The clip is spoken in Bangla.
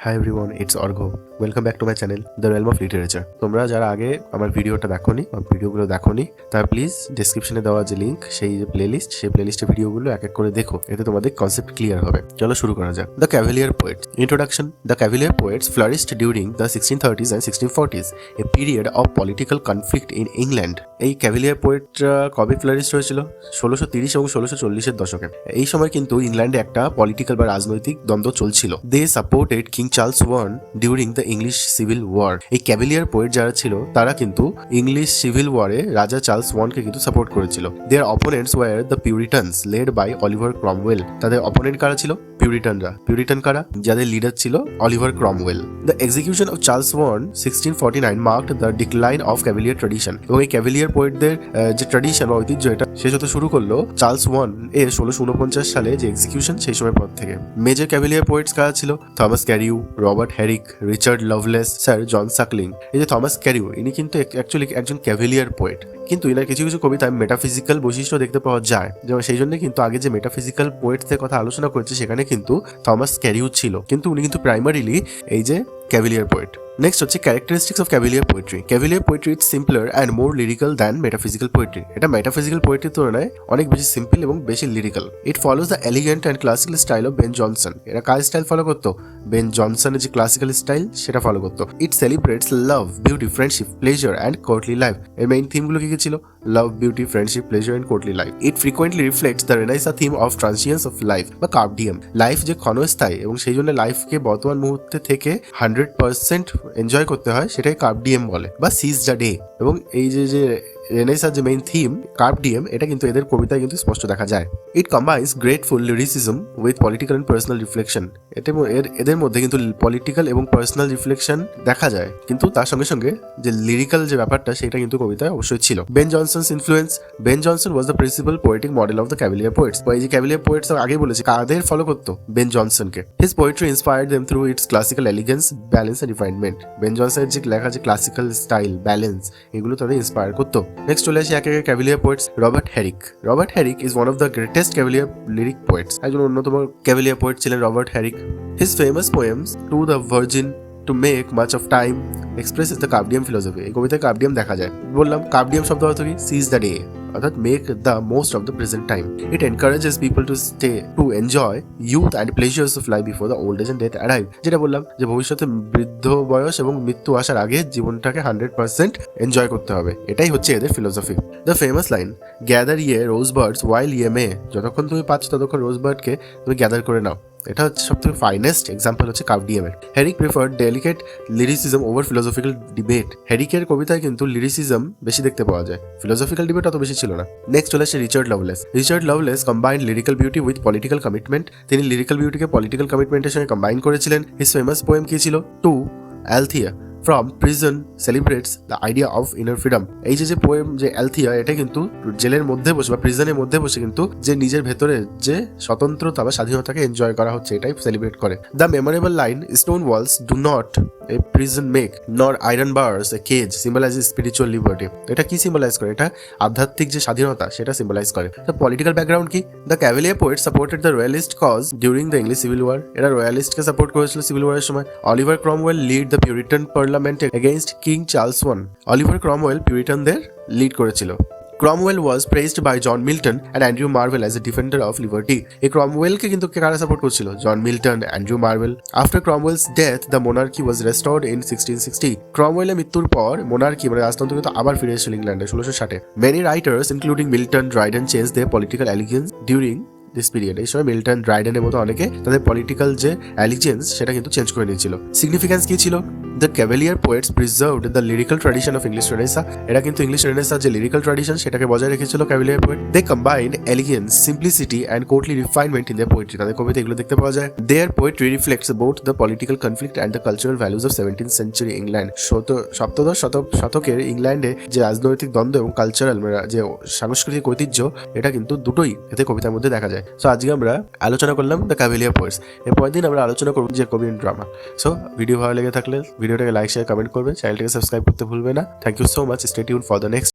Hi everyone, it's Arghya. Welcome back to my channel the realm of literature. তোমরা যারা আগে আমার ভিডিওটা দেখোনি বা ভিডিওগুলো দেখোনি, তারা প্লিজ ডেসক্রিপশনে দেওয়া যে লিঙ্ক, সেই যে সেই প্লেলিস্টের ভিডিওগুলো এক এক করে দেখো, এতে তোমাদের কনসেপ্ট ক্লিয়ার হবে। চলো শুরু করা যাক। The cavalier poets. Introduction. The cavalier poets flourished during the 1630s and 1640s, a period of political conflict in England. এই ক্যাভেলিয়ার পোয়েটরা কবে ফ্লারিশড হয়েছিল? 1630 এবং 1640-এর দশকে। এই সময় কিন্তু ইংল্যান্ডে একটা পলিটিক্যাল বা রাজনৈতিক দ্বন্দ্ব চলছিল। They supported King Charles one during the English Civil War. এই ক্যাভেলিয়ার পোয়েট যারা ছিল তারা কিন্তু ইংলিশ সিভিল ওয়ারে রাজা চার্লস ওয়ানকে কিন্তু সাপোর্ট করেছিল। Their opponents were the Puritans led by Oliver Cromwell. তাদের অপোনেন্ট কারা ছিল? পিউরিটানরা। পিউরিটান কারা? যাদের লিডার ছিল Oliver Cromwell. The execution of Charles one 1649 marked the decline of cavalier tradition. এবং এই ক্যাভেলিয়ার পোয়েটদের যে ট্র্যাডিশন বা ঐতিহ্য, এটা শেষ হতে শুরু করলো চার্লস ওয়ান এর 1649 সালে যে এক্সিকিউশন, সেই সময় পর থেকে। মেজর ক্যাভেলিয়ার পোয়েটস কারা ছিল? Thomas Carew, Robert Herrick, Richard Lovelace, Sir John Suckling. এই যে থমাস ক্যারিউ, ইনি কিন্তু অ্যাকচুয়ালি একজন ক্যাভেলিয়ার পোয়েট, কিন্তু এনার কিছু কিছু কবিতায় মেটাফিজিক্যাল বৈশিষ্ট্য দেখতে পাওয়া যায়। যেমন সেই জন্য কিন্তু আগে যে মেটাফিজিক্যাল পোয়েটসদের কথা আলোচনা করেছে, সেখানে কিন্তু থমাস ক্যারিউ ছিল, কিন্তু উনি কিন্তু প্রাইমারিলি এই যে ক্যাভেলিয়ার পোয়েট। নেক্সট হচ্ছে characteristics of cavalier poetry. Cavalier poetry is simpler and more lyrical than metaphysical poetry. এটা মেটাফিজিক্যাল পোয়েট্রির তুলনায় অনেক বেশি সিম্পল এবং বেশি lyrical. It follows the elegant and classical style of Ben Jonson. এরা কার স্টাইল ফলো করতো? বেন জনসনের যে ক্লাসিক্যাল স্টাইল, সেটা ফলো করতো। It celebrates love, beauty, friendship, pleasure and courtly life. এর মেইন থিমগুলো কি ছিল? লাভ, beauty, friendship, pleasure and courtly life. It frequently reflects the Renaissance theme of transience of life বা কার্ডিয়াম। লাইফ যে ক্ষণস্থায়ী এবং সেই জন্য লাইফকে বর্তমান মুহূর্তে থেকে 100% এনজয় করতে হয়, সেটাই কার্ডিয়াম বলে বা সিজ দ্য ডে। এবং এই যে রেনেসার যে মেইন থিম কার্ডিয়াম, এটা কিন্তু এদের কবিতায় কিন্তু স্পষ্ট দেখা যায়। It combines graceful lyricism with political and personal reflection. এদের মধ্যে কিন্তু পলিটিক্যাল এবং পার্সোনাল রিফ্লেকশন দেখা যায়, কিন্তু তার সঙ্গে সঙ্গে যে লিরিক্যাল যে ব্যাপারটা, সেটা কিন্তু কবিতায় অবশ্যই ছিল। Ben Jonson's influence. Ben Jonson was the principal poetic model of the cavalier poets. এই যে ক্যাভেলিয়ার পোয়েটস আগে বলেছে কাদের ফলো করতো? বেন জনসনকে। His poetry inspired them through its classical elegance, balance and refinement. Ben জনসনের যে লেখা যে ক্লাসিক্যাল স্টাইল, ব্যালেন্স, এগুলো তাদের ইন্সপায়ার করতো। নেক্সট চলে আসি একে একে cavalier poets. Robert Herrick. Robert Herrick is one of the greatest cavalier lyric poets. একজন অন্যতম ক্যাভেলিয়ার পোয়েট ছিলেন Robert Herrick. His famous poems to the virgin, to make much of time, expresses the carpe diem philosophy. এই কবিতায় কার্ডিয়াম দেখা যায়। বললাম কার্ডিয়াম শব্দ অর্থ কি? সিজ দ্য ডে, অর্থাৎ make the most of the present time. It encourages people to enjoy youth and pleasures of life before the old age and death arrive. যেটা বললাম যে ভবিষ্যতে বৃদ্ধ বয়স এবং মৃত্যু আসার আগে জীবনটাকে 100% এনজয় করতে হবে, এটাই হচ্ছে এদের philosophy. The famous line, gather ইয়ে রোজ বার্ডস ওয়াইল ইয়ে মে। যতক্ষণ তুমি পাচ্ছ ততক্ষণ রোজ বার্ডকে তুমি গ্যাদার করে নাও। এটা হচ্ছে সবথেকে ফাইনেস্ট এক্সাম্পল হচ্ছে কার্ডিয়ামের। Herrick preferred delicate lyricism over philosophical debate. হ্যারিকের কবিতায় কিন্তু লিরিসিজম বেশি দেখতে পাওয়া যায়, ফিলোসফিক্যাল ডিবেট অত বেশি ছিল না। নেক্সট চলে আসে Richard Lovelace. Richard Lovelace combined lyrical beauty with political commitment. তিনি লিরিক্যাল বিউটিকে পলিটিক্যাল কমিটমেন্টের সঙ্গে কম্বাইন করেছিলেন। হিজ ফেমাস পোয়েম কি ছিল? To Althea from prison celebrates the idea of inner freedom. এই যে পোয়েম যে অ্যালথিয়া, এটা কিন্তু জেলের মধ্যে বসে বা প্রিজনের মধ্যে বসে কিন্তু যে নিজের ভেতরে যে স্বতন্ত্রতা বা স্বাধীনতাকে এনজয় করা হচ্ছে, এটাই সেলিব্রেট করে। The memorable line, stone walls do not a prison make, nor iron bars a cage, symbolises spiritual liberty. এটা কি সিম্বলাইজ করে? এটা আধ্যাত্মিক যে স্বাধীনতা, সেটা সিম্বলাইজ করে। দ্য পলিটিক্যাল ব্যাকগ্রাউন্ড কি? The cavalier poet supported the royalist cause during the English Civil War. এরা রয়্যালিস্টকে সাপোর্ট করেছিল সিভিল ওয়ারের সময়। Oliver Cromwell lead the Puritan Parliament against King Charles one. Oliver Cromwell পিউরিটানদের লিড করেছিল। Cromwell was praised by John Milton and Andrew Marvell as a defender of liberty. এই ক্রমওয়েলকে কিন্তু কারা সাপোর্ট করছিল? John Milton, Andrew Marvell. After Cromwell's death the monarchy was restored in 1660। ক্রমওয়েলের মৃত্যুর পর মোনার্কি মানে রাজতন্ত্র কিন্তু আবার ফিরে এসেছিল ইংল্যান্ডে 1660। Many writers including Milton, Dryden change their political allegiance during this period. এই সময় মিল্টন, ড্রাইডেনের মতো অনেকে তাদের পলিটিক্যাল যে অ্যালিজেন্স, সেটা কিন্তু চেঞ্জ করে নিয়েছিল। সিগনিফিক্যান্স কি ছিল? The cavalier poets preserved the lyrical tradition of English renaissance. এরা কিন্তু ইংলিশ রেনেসার যে লিরিক্যাল ট্র্যাডিশন, সেটাকে বজায় রেখেছিল cavalier poet. They combined elegance, simplicity and courtly refinement in their poetry. তাদের কবিতা এগুলো দেখতে পাওয়া যায়। Their poetry reflects both the political conflict and the cultural values of 17th century England. সপ্তদশ শতকের ইংল্যান্ডে যে রাজনৈতিক দ্বন্দ্ব এবং কালচারাল যে সাংস্কৃতিক ঐতিহ্য, এটা কিন্তু দুটোই এতে কবিতার মধ্যে দেখা যায়। সো আজকে আমরা আলোচনা করলাম দ্য ক্যাভেলিয়ার পোয়েটস। এরপরের দিন আমরা আলোচনা করব যে কবি ড্রামা। সো ভিডিও ভালো লেগে থাকলে ভিডিওটাকে লাইক, শেয়ার, কমেন্ট করবে। চ্যানেলটাকে সাবস্ক্রাইব করতে ভুলবে না। Thank you so much. Stay tune for the next